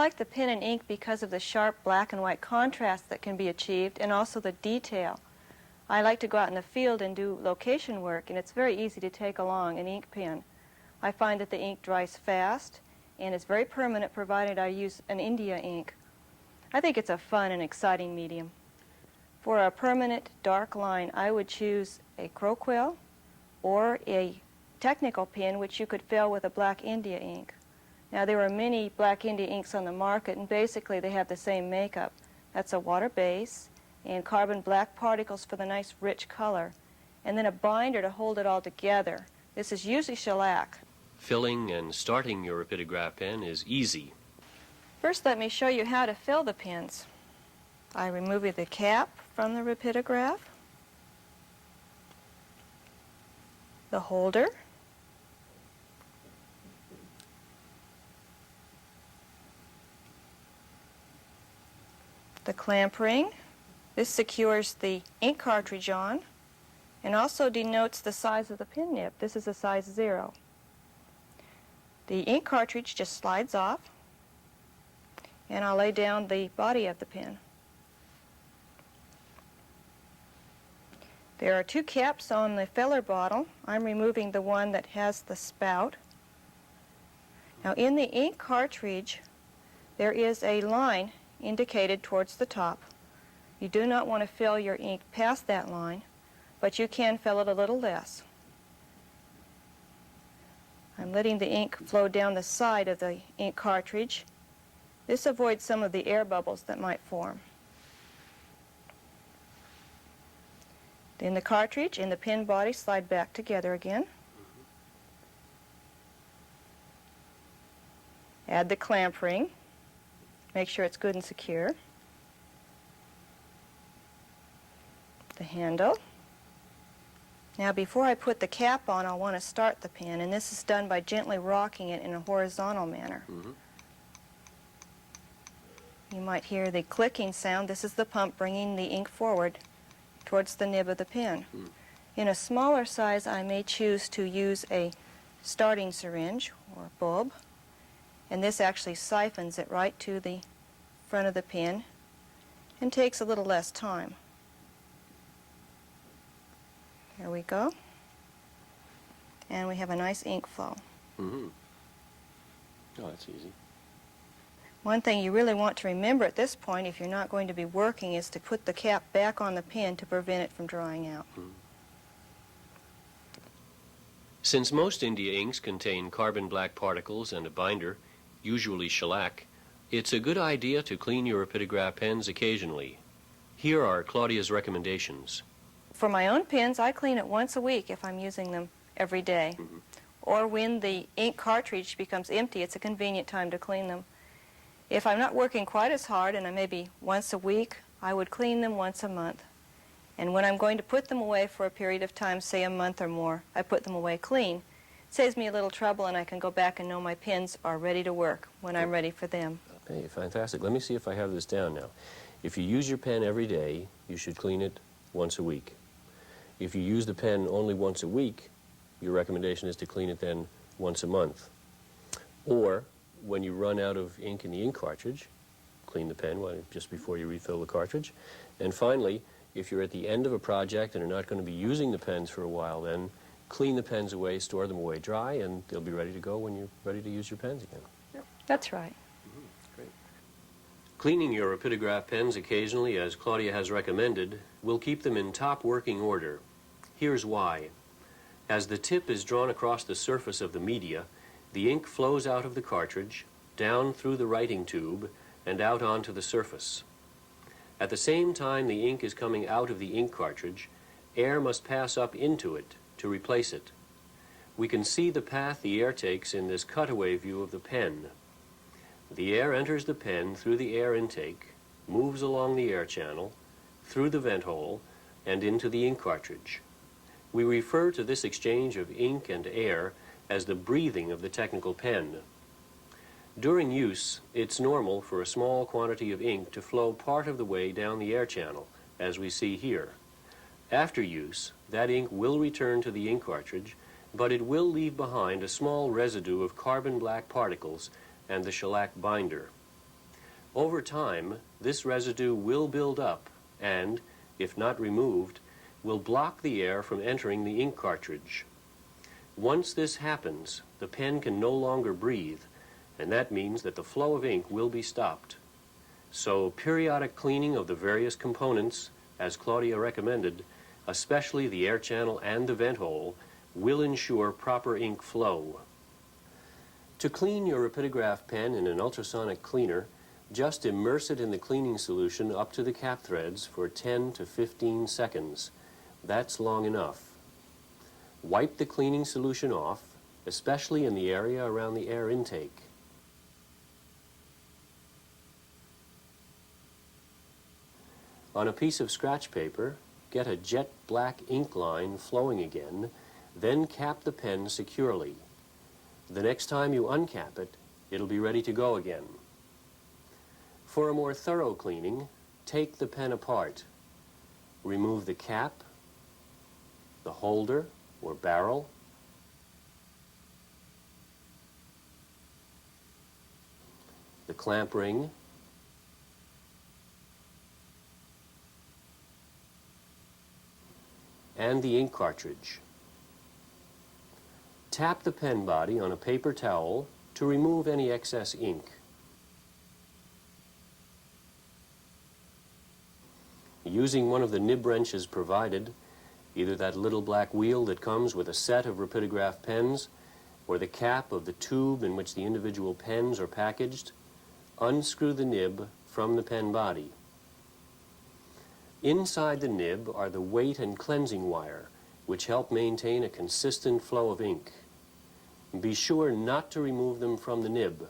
like the pen and ink because of the sharp black and white contrast that can be achieved and also the detail. I like to go out in the field and do location work, and it's very easy to take along an ink pen. I find that the ink dries fast and is very permanent provided I use an India ink. I think it's a fun and exciting medium. For a permanent dark line, I would choose a crow quill or a technical pen which you could fill with a black India ink. Now there are many black India inks on the market, and basically they have the same makeup. That's a water base and carbon black particles for the nice rich color, and then a binder to hold it all together. This is usually shellac. Filling and starting your rapidograph pen is easy. First, let me show you how to fill the pens. I remove the cap from the rapidograph, the holder, the clamp ring. This secures the ink cartridge on and also denotes the size of the pen nib. This is a size 0. The ink cartridge just slides off, and I'll lay down the body of the pen. There are 2 caps on the filler bottle. I'm removing the one that has the spout. Now in the ink cartridge there is a line indicated towards the top. You do not want to fill your ink past that line, but you can fill it a little less. I'm letting the ink flow down the side of the ink cartridge. This avoids some of the air bubbles that might form. Then the cartridge and the pen body slide back together again. Add the clamp ring. Make sure it's good and secure. The handle. Now before I put the cap on, I'll want to start the pen, and this is done by gently rocking it in a horizontal manner. You might hear the clicking sound. This is the pump bringing the ink forward towards the nib of the pen. In a smaller size, I may choose to use a starting syringe or bulb, and this actually siphons it right to the front of the pen and takes a little less time. Here we go. And we have a nice ink flow. Oh, that's easy. One thing you really want to remember at this point, if you're not going to be working, is to put the cap back on the pen to prevent it from drying out. Since most India inks contain carbon black particles and a binder, usually shellac, it's a good idea to clean your rapidograph pens occasionally. Here are Claudia's recommendations. For my own pens, I clean it once a week if I'm using them every day. Or when the ink cartridge becomes empty, it's a convenient time to clean them. If I'm not working quite as hard, and I maybe once a week, I would clean them once a month. And when I'm going to put them away for a period of time, say a month or more, I put them away clean. It saves me a little trouble, and I can go back and know my pens are ready to work when I'm ready for them. Hey, fantastic. Let me see if I have this down now. If you use your pen every day, you should clean it once a week. If you use the pen only once a week, your recommendation is to clean it then once a month. Or when you run out of ink in the ink cartridge, clean the pen just before you refill the cartridge. And finally, if you're at the end of a project and are not going to be using the pens for a while, then clean the pens away, store them away dry, and they'll be ready to go when you're ready to use your pens again. That's right. Great. Cleaning your rapidograph pens occasionally, as Claudia has recommended, will keep them in top working order. Here's why. As the tip is drawn across the surface of the media, the ink flows out of the cartridge, down through the writing tube, and out onto the surface. At the same time the ink is coming out of the ink cartridge, air must pass up into it to replace it. We can see the path the air takes in this cutaway view of the pen. The air enters the pen through the air intake, moves along the air channel, through the vent hole, and into the ink cartridge. We refer to this exchange of ink and air as the breathing of the technical pen. During use, it's normal for a small quantity of ink to flow part of the way down the air channel, as we see here. After use, that ink will return to the ink cartridge, but it will leave behind a small residue of carbon black particles and the shellac binder. Over time, this residue will build up and, if not removed, will block the air from entering the ink cartridge. Once this happens, the pen can no longer breathe, and that means that the flow of ink will be stopped. So periodic cleaning of the various components, as Claudia recommended, especially the air channel and the vent hole, will ensure proper ink flow. To clean your rapidograph pen in an ultrasonic cleaner, just immerse it in the cleaning solution up to the cap threads for 10 to 15 seconds. That's long enough. Wipe the cleaning solution off, especially in the area around the air intake. On a piece of scratch paper, get a jet black ink line flowing again, then cap the pen securely. The next time you uncap it, it'll be ready to go again. For a more thorough cleaning, take the pen apart. Remove the cap, the holder or barrel, the clamp ring, and the ink cartridge. Tap the pen body on a paper towel to remove any excess ink. Using one of the nib wrenches provided, either that little black wheel that comes with a set of rapidograph pens or the cap of the tube in which the individual pens are packaged, unscrew the nib from the pen body. Inside the nib are the weight and cleansing wire, which help maintain a consistent flow of ink. Be sure not to remove them from the nib,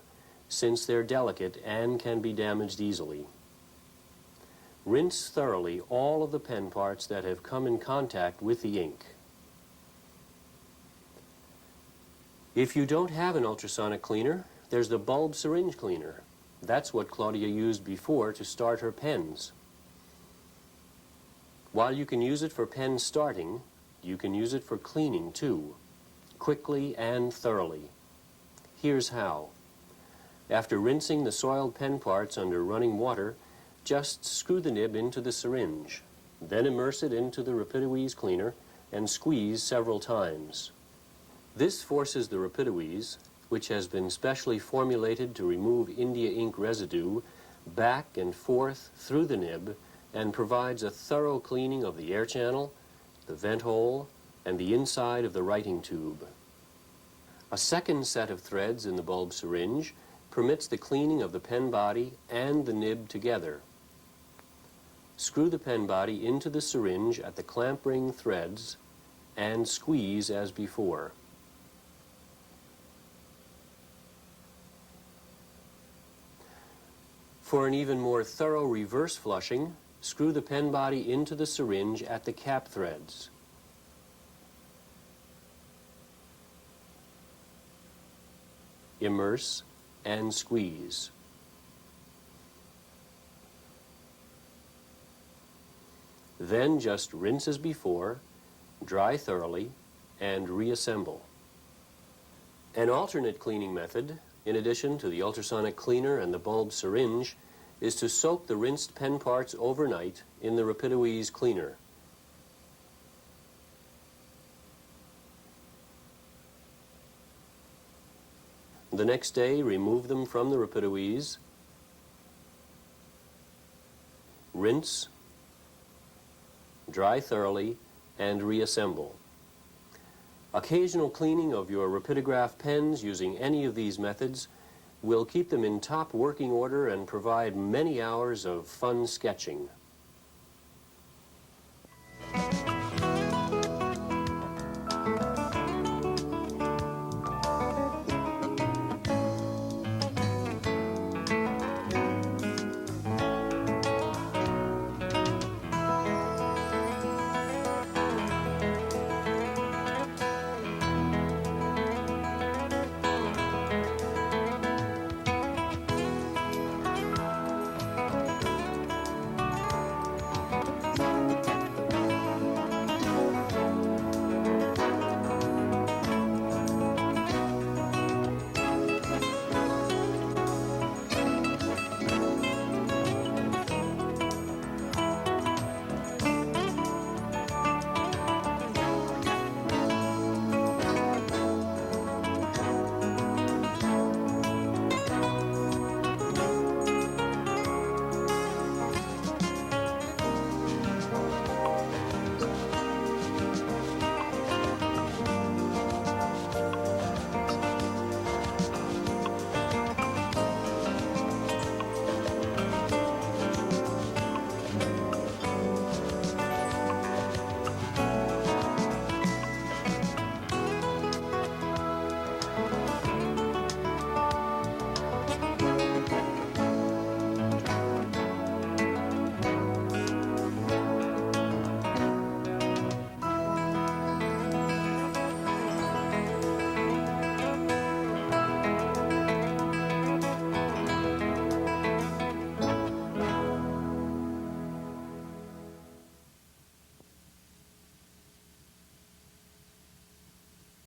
since they're delicate and can be damaged easily. Rinse thoroughly all of the pen parts that have come in contact with the ink. If you don't have an ultrasonic cleaner, there's the bulb syringe cleaner. That's what Claudia used before to start her pens. While you can use it for pen starting, you can use it for cleaning too, quickly and thoroughly. Here's how. After rinsing the soiled pen parts under running water, just screw the nib into the syringe, then immerse it into the Rapidoise cleaner and squeeze several times. This forces the Rapidoise, which has been specially formulated to remove India ink residue, back and forth through the nib and provides a thorough cleaning of the air channel, the vent hole, and the inside of the writing tube. A second set of threads in the bulb syringe permits the cleaning of the pen body and the nib together. Screw the pen body into the syringe at the clamp ring threads and squeeze as before. For an even more thorough reverse flushing, screw the pen body into the syringe at the cap threads. Immerse and squeeze. Then just rinse as before, dry thoroughly, and reassemble. An alternate cleaning method, in addition to the ultrasonic cleaner and the bulb syringe, is to soak the rinsed pen parts overnight in the Rapidoise cleaner. The next day, remove them from the Rapidoise, rinse, dry thoroughly, and reassemble. Occasional cleaning of your rapidograph pens using any of these methods will keep them in top working order and provide many hours of fun sketching.